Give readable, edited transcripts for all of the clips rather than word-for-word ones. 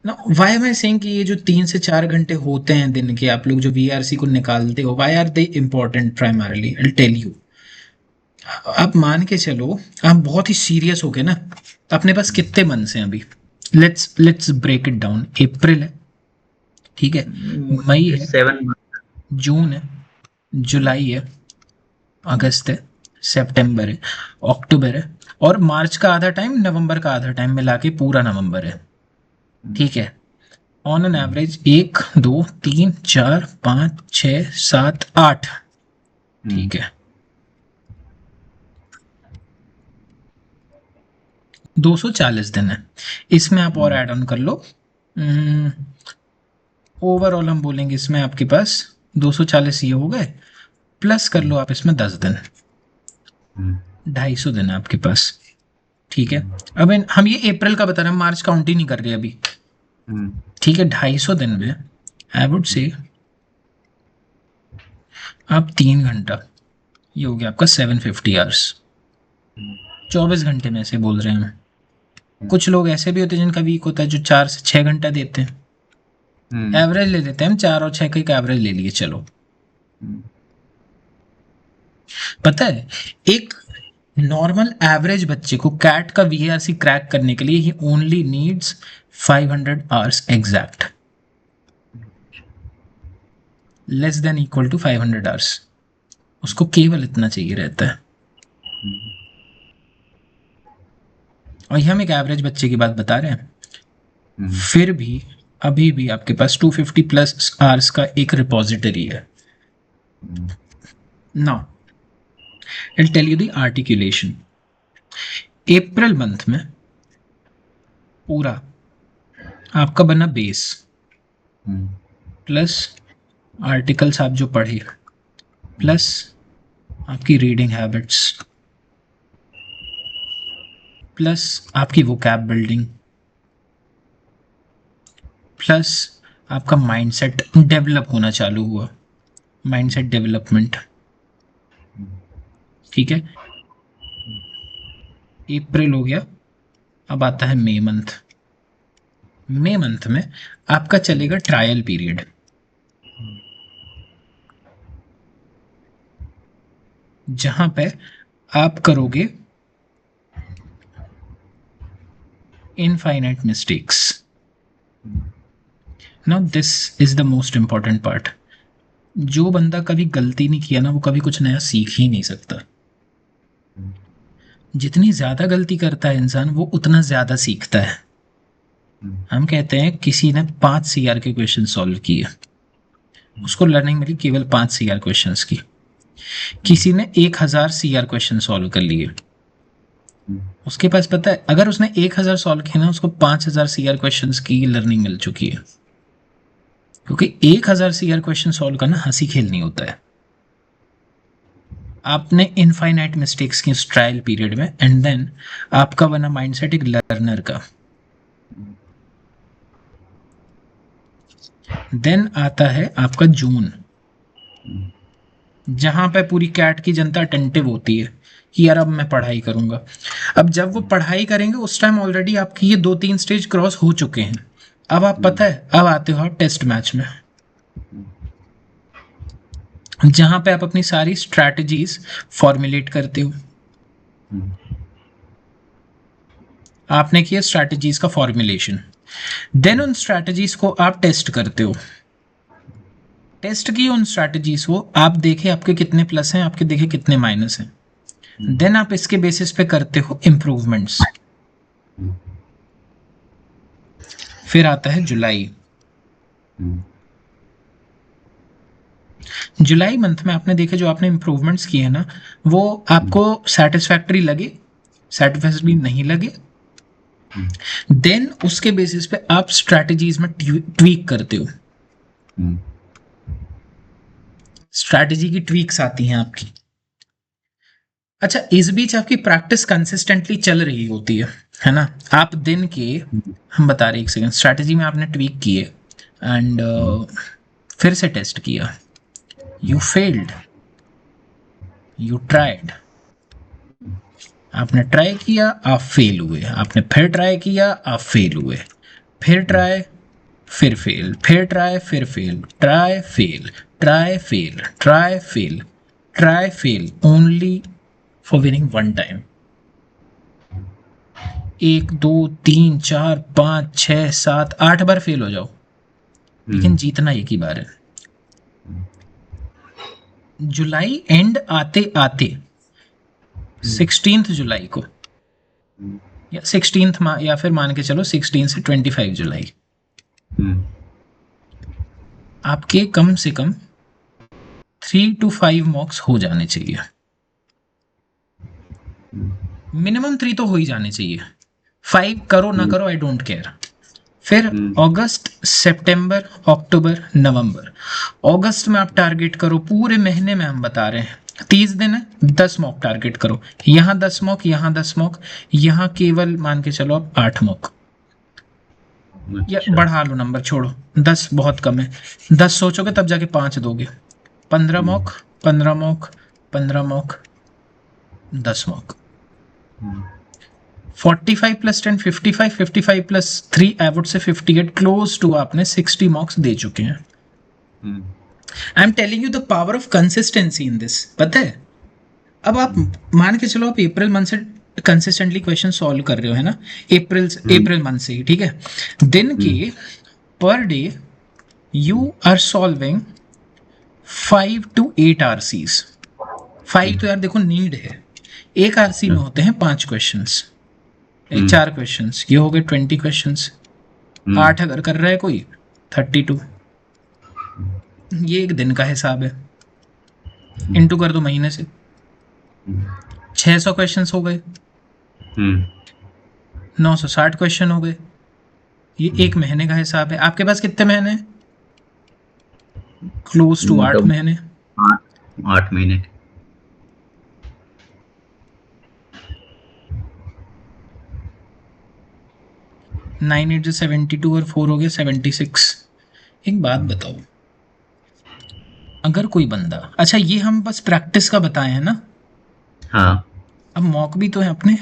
ना why am I saying कि ये जो 3 से 4 घंटे होते हैं दिन के, आप लोग जो वीआरसी को निकालते हो, why are they important primarily, I tell you. आप मान के चलो, आप बहुत ही सीरियस हो गए ना, अपने पास कितने मंथ्स हैं अभी? Let's break it down. April है, ठीक है, मई है, 7 months। जून है, जुलाई है, अगस्त है, सितंबर है, अक्टूबर है, और मार्च का आधा टाइम, नवंबर का आधा टाइम मिला के पूरा नवंबर है, ठीक है। ऑन एन एवरेज 1 2 3 4 5 6 7 8, ठीक है, 240 दिन है। इसमें आप और ऐड ऑन कर लो, ओवरऑल हम बोलेंगे इसमें आपके पास 240 ये हो गए, प्लस कर लो आप इसमें 10 दिन, 250 दिन है आपके पास, ठीक है। अब हम ये अप्रैल का बता रहे हैं, मार्च काउंट ही नहीं कर रहे अभी, ठीक है। 250 दिन में आई वुड से आप 3 घंटा, ये हो गया आपका 750 आवर्स, 24 घंटे में से बोल रहे हैं हम। कुछ लोग ऐसे भी होते हैं जिनका वीक होता है जो 4 से 6 घंटा देते हैं, एवरेज ले लेते हैं हम, 4 और 6 का एक एवरेज ले लिए चलो। पता है, एक नॉर्मल एवरेज बच्चे को कैट का वीआरसी क्रैक करने के लिए ही only needs 500 hours exact, less than equal to 500 hours, उसको केवल इतना चाहिए रहता है। और ये हम एक एवरेज बच्चे की बात बता रहे हैं, फिर भी अभी भी आपके पास 250 प्लस आवर्स का एक रिपोजिटरी है। Now I tell you the articulation. April month में पूरा आपका बना बेस, प्लस आर्टिकल्स आप जो पढ़े, प्लस आपकी रीडिंग हैबिट्स, प्लस आपकी वोकैब बिल्डिंग, प्लस आपका माइंडसेट डेवलप होना चालू हुआ, माइंडसेट डेवलपमेंट, ठीक है। अप्रैल हो गया, अब आता है मई मंथ। मई मंथ में आपका चलेगा ट्रायल पीरियड, जहां पे आप करोगे infinite mistakes. Now this is the most important part. जो बंदा कभी गलती नहीं किया ना, वो कभी कुछ नया सीख ही नहीं सकता। जितनी ज्यादा गलती करता है इंसान, वो उतना ज्यादा सीखता है। हम कहते हैं किसी ने 5 CR के क्वेश्चन सॉल्व किए, उसको लर्निंग मिली केवल 5 CR क्वेश्चंस की। किसी ने 1000 CR क्वेश्चन सॉल्व कर लिए, उसके पास पता है अगर उसने 1000 सॉल्व किए ना, उसको 5000 CR क्वेश्चन की लर्निंग मिल चुकी है। क्योंकि 1000 CR क्वेश्चन सॉल्व करना हंसी खेल नहीं होता है। आपने इनफाइनाइट मिस्टेक्स की उस ट्रायल पीरियड में, एंड देन आपका बना माइंडसेट एक लर्नर का। देन आता है आपका जून, जहां पे पूरी कैट की जनता अटेंटिव होती है कि यार अब मैं पढ़ाई करूंगा। अब जब वो पढ़ाई करेंगे उस टाइम ऑलरेडी आपकी ये 2 3 स्टेज क्रॉस हो चुके हैं। अब आप पता है, अब आते हो आप टेस्ट मैच में, जहां पे आप अपनी सारी स्ट्रैटेजीज फॉर्मुलेट करते हो। आपने किया स्ट्रैटेजीज का फॉर्मुलेशन, देन उन स्ट्रैटेजीज को आप टेस्ट करते हो। टेस्ट की उन स्ट्रैटेजीज को आप देखे आपके कितने प्लस हैं, आपके देखे कितने माइनस हैं, देन आप इसके बेसिस पे करते हो इंप्रूवमेंट्स। फिर आता है जुलाई। जुलाई मंथ में आपने देखे जो आपने इंप्रूवमेंट्स किए ना, वो आपको सेटिस्फैक्टरी लगे, सेटिस्फैक्टरी नहीं लगे, देन उसके बेसिस पे आप स्ट्रैटेजीज में ट्वीक करते हो। स्ट्रैटेजी की ट्वीक्स आती हैं आपकी। अच्छा, इस बीच आपकी प्रैक्टिस कंसिस्टेंटली चल रही होती है ना। आप दिन के, हम बता रहे, एक सेकंड, स्ट्रैटेजी में आपने ट्वीक किए एंड फिर से टेस्ट किया, यू फेल्ड, यू ट्राइड, आपने ट्राई किया, आप फेल हुए, आपने फिर ट्राई किया, आप फेल हुए, फिर ट्राई, फिर फेल, फिर ट्राई, फिर fail, try fail, try fail, try fail, try fail, only for winning one time. 1 2 3 4 5 6 7 8 bar fail हो जाओ, लेकिन जीतना एक ही बार है। जुलाई एंड आते आते 16 जुलाई को या 16 या फिर मान के चलो 16 से 25 जुलाई आपके कम से कम 3 to 5 मॉक्स हो जाने चाहिए, मिनिमम 3 तो हो ही जाने चाहिए। 5 करो ना करो, आई डोंट केयर। फिर अगस्त, सितंबर, अक्टूबर, नवंबर। अगस्त में आप टारगेट करो, पूरे महीने में हम बता रहे हैं 30 दिन है, 10 मॉक टारगेट करो। यहाँ 10 मॉक, यहाँ 10 मॉक, यहाँ केवल मान के चलो आप 8 मॉक, या बढ़ा लो नंबर, छोड़ो 10 बहुत कम है। 10 सोचोगे तब जाके 5 दोगे। 15 mock, 15 mock, 15 mock, 10 mock. 45 plus 10 55, 55 plus 3 I would say 58, close to आपने 60 मॉक्स दे चुके हैं। I am telling you the power of consistency in this. पता है, अब आप मान के चलो आप अप्रैल मंथ से कंसिस्टेंटली क्वेश्चन सॉल्व कर रहे हो, है ना, अप्रैल मंथ से ही, ठीक है। दिन के per day you are solving 5 to 8 RCs। 5 तो यार देखो नीड है, एक RC में होते हैं 5 क्वेश्चंस, 4 क्वेश्चंस, ये हो गए 20 क्वेश्चंस। 8 अगर कर रहा है कोई 32, ये एक दिन का हिसाब है, इंटू कर दो महीने से, 600 क्वेश्चंस हो गए, 960 क्वेश्चन हो गए, ये एक महीने का हिसाब है। आपके पास कितने महीने हैं? क्लोज टू 8 महीने। 8 महीने। नाइन 8 72 और 4 हो गए 76। एक बात बताओ, अगर कोई बंदा, अच्छा ये हम बस प्रैक्टिस का बताए हैं ना, हाँ, अब मॉक भी तो है अपने,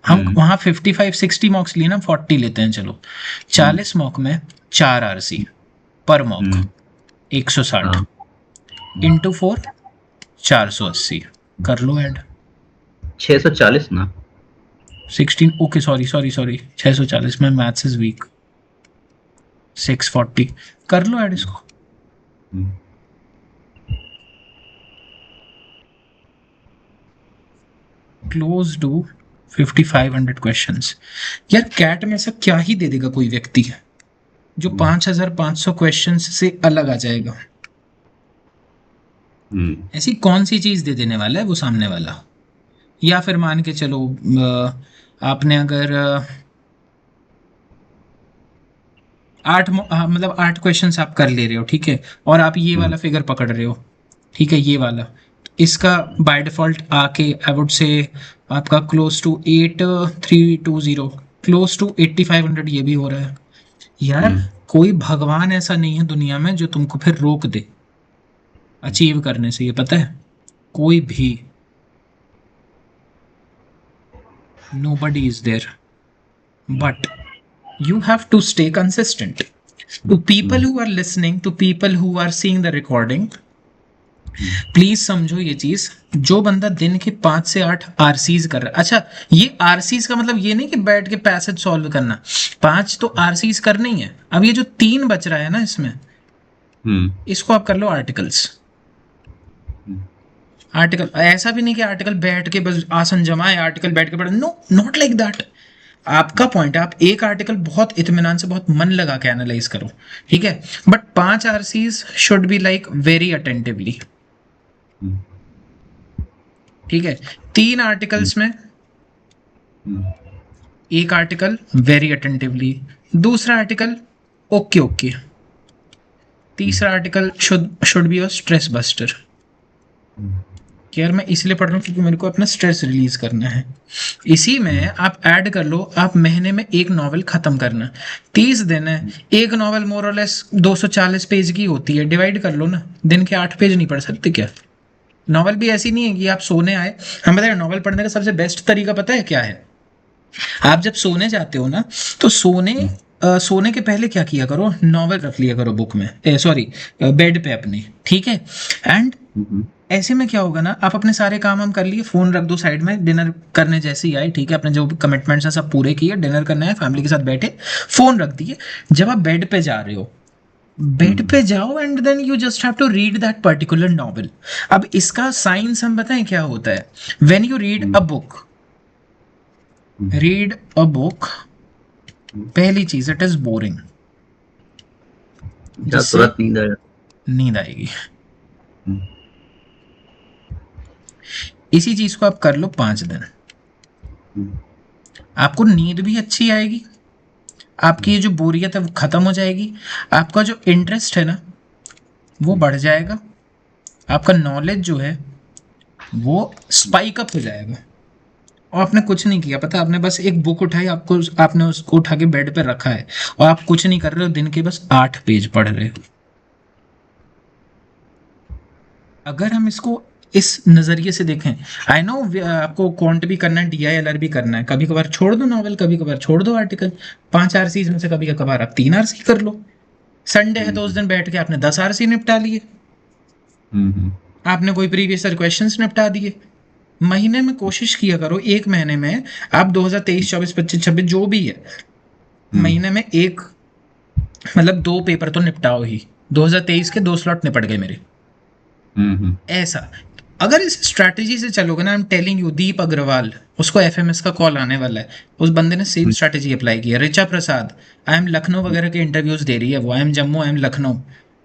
हम वहां 55 60 मॉक्स लिए ना, 40 लेते हैं चलो। 40 मॉक में 4 RC पर मॉक 160 इंटू 4 480, कर लो ऐड। 640 ना, 16, ओके सॉरी 640 में मैथ्स इज वीक। 640 कर लो ऐड इसको। Close to 5500 questions. यार कैट में ऐसा क्या ही दे देगा कोई व्यक्ति जो 5500 क्वेश्चंस से अलग आ जाएगा? ऐसी कौन सी चीज दे देने वाला है वो सामने वाला? या फिर मान के चलो आपने अगर 8 क्वेश्चंस आप कर ले रहे हो, ठीक है, और आप ये वाला फिगर पकड़ रहे हो, ठीक है, ये वाला, इसका बाय डिफॉल्ट आके आई वुड से आपका क्लोज टू 8320, क्लोज टू 8500 ये भी हो रहा है। यार कोई भगवान ऐसा नहीं है दुनिया में जो तुमको फिर रोक दे अचीव करने से, ये पता है, कोई भी, nobody is there, but you have to stay consistent. To people who are listening, to people who are seeing the recording, please समझो ये चीज, जो बंदा दिन के 5 से 8 RCs कर रहा है, अच्छा ये RCs का मतलब ये नहीं कि बैठ के पैसेज सॉल्व करना, 5 तो RCs करना ही है। अब ये जो 3 बच रहा है ना इसमें, इसको आप कर लो आर्टिकल्स। आर्टिकल ऐसा भी नहीं कि आर्टिकल बैठ के बस आसन जमाए, आर्टिकल बैठ के पढ़े, नो, नॉट लाइक दैट। आपका पॉइंट है, आप एक आर्टिकल बहुत इत्मीनान से, बहुत मन लगा के एनालाइज करो, ठीक है, but 5 RCs should be like very attentively, ठीक है। 3 आर्टिकल्स में एक आर्टिकल वेरी अटेंटिवली, दूसरा आर्टिकल ओके ओके, तीसरा article should be a stress buster. यार मैं इसलिए पढ़ रहा हूँ क्योंकि मेरे को अपना स्ट्रेस रिलीज करना है। इसी में आप ऐड कर लो, आप महीने में एक नॉवेल खत्म करना, 30 दिन है, एक नॉवेल मोर और लेस 240 पेज की होती है, डिवाइड कर लो ना, दिन के 8 पेज नहीं पढ़ सकते क्या? नॉवेल भी ऐसी नहीं है कि आप सोने आए, हम बताए नॉवेल पढ़ने का सबसे बेस्ट तरीका पता है क्या है? आप जब सोने जाते हो ना, तो सोने सोने के पहले क्या किया करो, नॉवल रख लिया करो बुक में, सॉरी बेड पे अपने, ठीक है। एंड ऐसे में क्या होगा ना, आप अपने सारे काम हम कर लिए, फोन रख दो साइड में, डिनर करने जैसे ही आए, ठीक है, अपने जो कमिटमेंट्स हैं सब पूरे किए, डिनर करना है, फैमिली के साथ बैठे, फोन रख दिए, जब आप बेड पे जा रहे हो, बेड पे जाओ and then you just have to read that particular novel. अब इसका साइंस हम बताएं क्या होता है, when you read a book, पहली चीज इट इज बोरिंग, जिससे तुरंत नींद आएगी। इसी चीज को आप कर लो 5 दिन, आपको नींद भी अच्छी आएगी, आपकी ये जो बोरियत है वो खत्म हो जाएगी, आपका जो इंटरेस्ट है ना वो बढ़ जाएगा, आपका नॉलेज जो है वो स्पाइक अप हो जाएगा। और आपने कुछ नहीं किया, पता, आपने बस एक बुक उठाई, आपने उसको उठा के बेड पे रखा है और आप कुछ नहीं कर रहे हो, दिन के बस 8 पेज पढ़ रहे हो। अगर हम इसको इस नजरिए से देखें, आई नो आपको क्वांट भी करना है, DILR भी करना है, कभी कभार छोड़ दो नॉवल, कभी कभार छोड़ दो आर्टिकल, 5 RCs में से कभी कभार आप 3 RC कर लो, संडे है तो उस दिन बैठ के आपने 10 RC निपटा लिए, आपने कोई प्रीवियस ईयर क्वेश्चंस निपटा दिए। महीने में कोशिश किया करो, एक महीने में आप 2023, 24, 25, 26 जो भी है, महीने में एक मतलब 2 पेपर तो निपटाओ ही। 2023 के 2 स्लॉट निपट गए मेरे, ऐसा। अगर इस स्ट्रैटेजी से चलोगे ना, आई एम टेलिंग यू, दीप अग्रवाल, उसको FMS का कॉल आने वाला है, उस बंदे ने सेम स्ट्रैटेजी अप्लाई की है। ऋचा प्रसाद, आई एम लखनऊ वगैरह के इंटरव्यूज दे रही है वो, I am Jammu, I am Lucknow,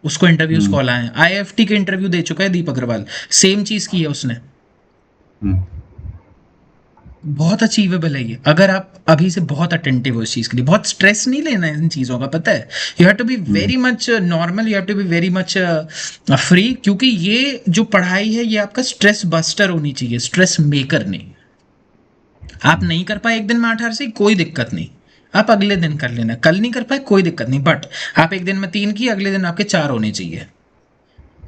उसको इंटरव्यूज कॉल आए हैं। IFT के इंटरव्यू दे चुका है दीप अग्रवाल, सेम चीज की है उसने। बहुत अचीवेबल है ये, अगर आप अभी से बहुत अटेंटिव हो इस चीज के लिए, बहुत स्ट्रेस नहीं लेना है इन चीजों का, पता है, you have to be very much normal, you have to be very much free, क्योंकि ये जो पढ़ाई है ये आपका स्ट्रेस बस्टर होनी चाहिए, स्ट्रेस मेकर नहीं। आप नहीं कर पाए एक दिन में 8 से कोई दिक्कत नहीं, आप अगले दिन कर लेना, कल नहीं कर पाए कोई दिक्कत नहीं, बट आप एक दिन में 3 किए, अगले दिन आपके 4 होने चाहिए,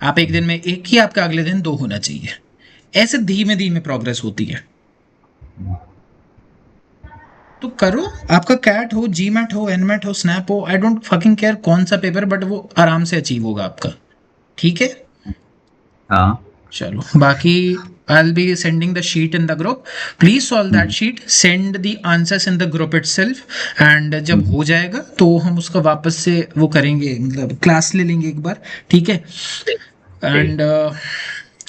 आप एक दिन में 1 किए, आपका अगले दिन 2 होना चाहिए, ऐसे धीमे धीमे प्रोग्रेस होती है। तो करो, आपका कैट हो, GMAT हो, NMAT हो, स्नैप हो, आई डोंट फकिंग केयर कौन सा पेपर, बट वो आराम से अचीव होगा आपका, ठीक है। हाँ चलो, बाकी I'll be sending the sheet in the group. Please solve that sheet. Send the answers in the group itself. And जब हो जाएगा तो हम उसका वापस से वो करेंगे, मतलब क्लास ले लेंगे एक बार, ठीक है। एंड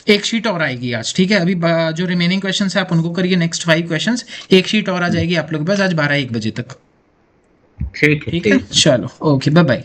एक शीट और आएगी आज, ठीक है। अभी जो रिमेनिंग क्वेश्चंस है आप उनको करिए, नेक्स्ट 5 क्वेश्चंस, एक शीट और आ जाएगी आप लोग के पास आज 12-1 बजे तक, ठीक है। ठीक है। चलो, ओके, बाय बाय।